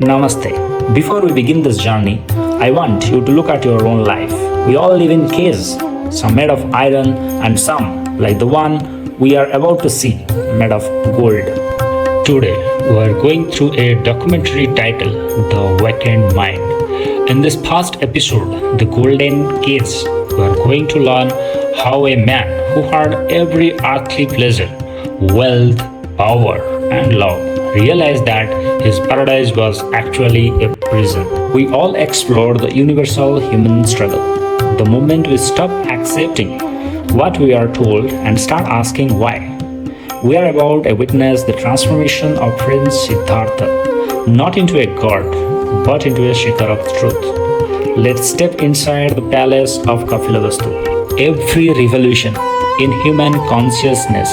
Namaste. Before we begin this journey, I want you to look at your own life. We all live in caves, some made of iron and some, like the one we are about to see, made of gold. Today, we are going through a documentary titled The Vacant Mind. In this past episode, The Golden Cage, we are going to learn how a man who had every earthly pleasure, wealth, power, and love realized that his paradise was actually a prison. We all explore the universal human struggle. The moment we stop accepting what we are told and start asking why, we are about to witness the transformation of Prince Siddhartha, not into a god, but into a seeker of truth. Let's step inside the palace of Kapilavastu. Every revolution in human consciousness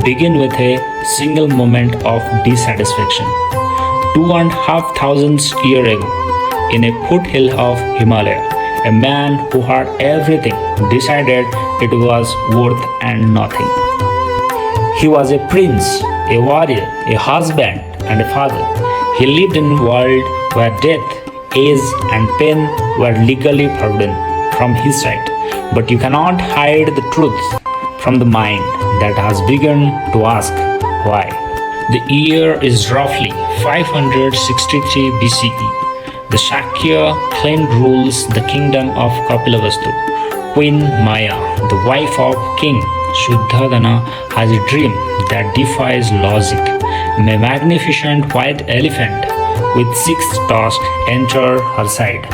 begins with a single moment of dissatisfaction. 2,500 years ago, in a foothill of Himalaya, a man who had everything decided it was worth and nothing. He was a prince, a warrior, a husband, and a father. He lived in a world where death, age, and pain were legally forbidden from his sight. But you cannot hide the truth from the mind that has begun to ask why. The year is roughly 563 BCE. The Shakya clan rules the kingdom of Kapilavastu. Queen Maya, the wife of King Siddhartha, has a dream that defies logic. A magnificent white elephant with 6 tusks enter her side.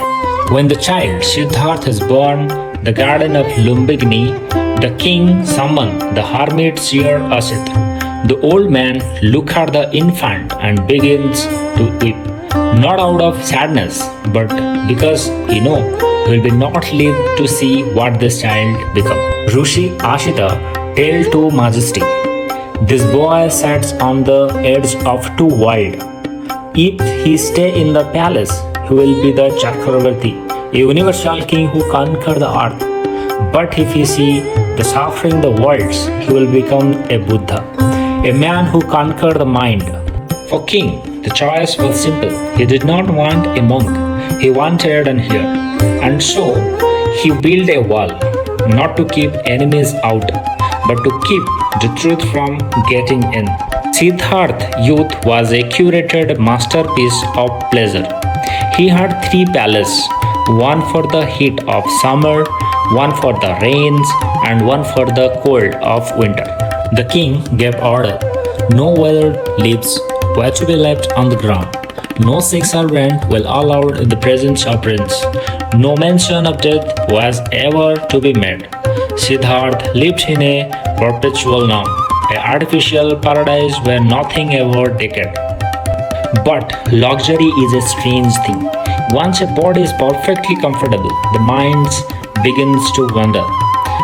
When the child Siddhartha is born, the garden of Lumbini, the king summoned the hermit seer Ascetic. The old man looks at the infant and begins to weep, not out of sadness, but because he knows he will be not live to see what this child become. Rishi Ashita tell to Majesty, this boy sits on the edge of 2 worlds. If he stay in the palace, he will be the Chakravarti, a universal king who conquer the earth. But if he see the suffering the worlds, he will become a Buddha, a man who conquer the mind. For king, the choice was simple. He did not want a monk. He wanted an heir. And so, he built a wall, not to keep enemies out, but to keep the truth from getting in. Siddhartha youth was a curated masterpiece of pleasure. He had 3 palaces, one for the heat of summer, one for the rains, and one for the cold of winter. The king gave order. No withered leaves were to be left on the ground. No sick servant will allowed in the presence of prince. No mention of death was ever to be made. Siddhartha lived in a perpetual now, an artificial paradise where nothing ever decayed. But luxury is a strange thing. Once a body is perfectly comfortable, the mind begins to wander.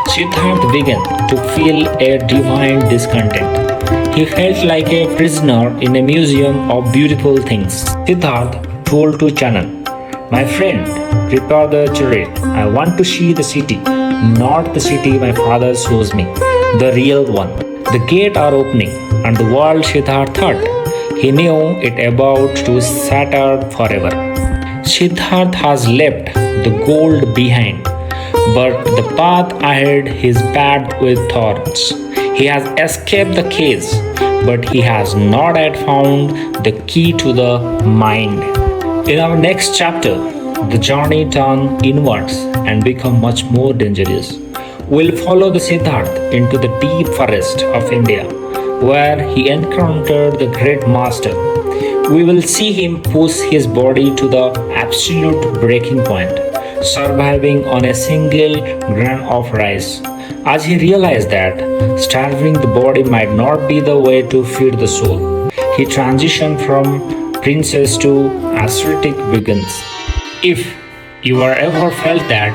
Siddhartha began to feel a divine discontent. He felt like a prisoner in a museum of beautiful things. Siddhartha told to Chanan, my friend, prepare the chariot. I want to see the city, not the city my father shows me, the real one. The gates are opening, and the world Siddhartha thought he knew it about to shatter forever. Siddhartha has left the gold behind, but the path ahead is paved with thorns. He has escaped the cage, but he has not yet found the key to the mind. In our next chapter, the journey turns inwards and becomes much more dangerous. We'll follow the Siddhartha into the deep forest of India, where he encountered the great master. We will see him push his body to the absolute breaking point, surviving on a single grain of rice. As he realized that starving the body might not be the way to feed the soul, he transitioned from princess to ascetic begins. If you are ever felt that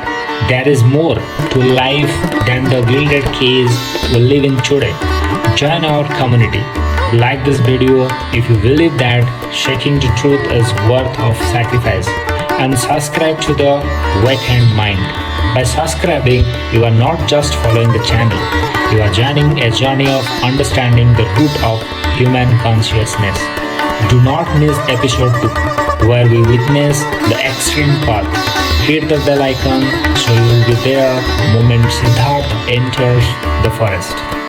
there is more to life than the gilded cage we live in today, join our community. Like this video if you believe that shaking the truth is worth of sacrifice, and subscribe to the Vacant Mind. By subscribing, you are not just following the channel, you are joining a journey of understanding the root of human consciousness. Do not miss episode 2, where we witness the extreme path. Hit the bell icon so you will be there moment Siddharth enters the forest.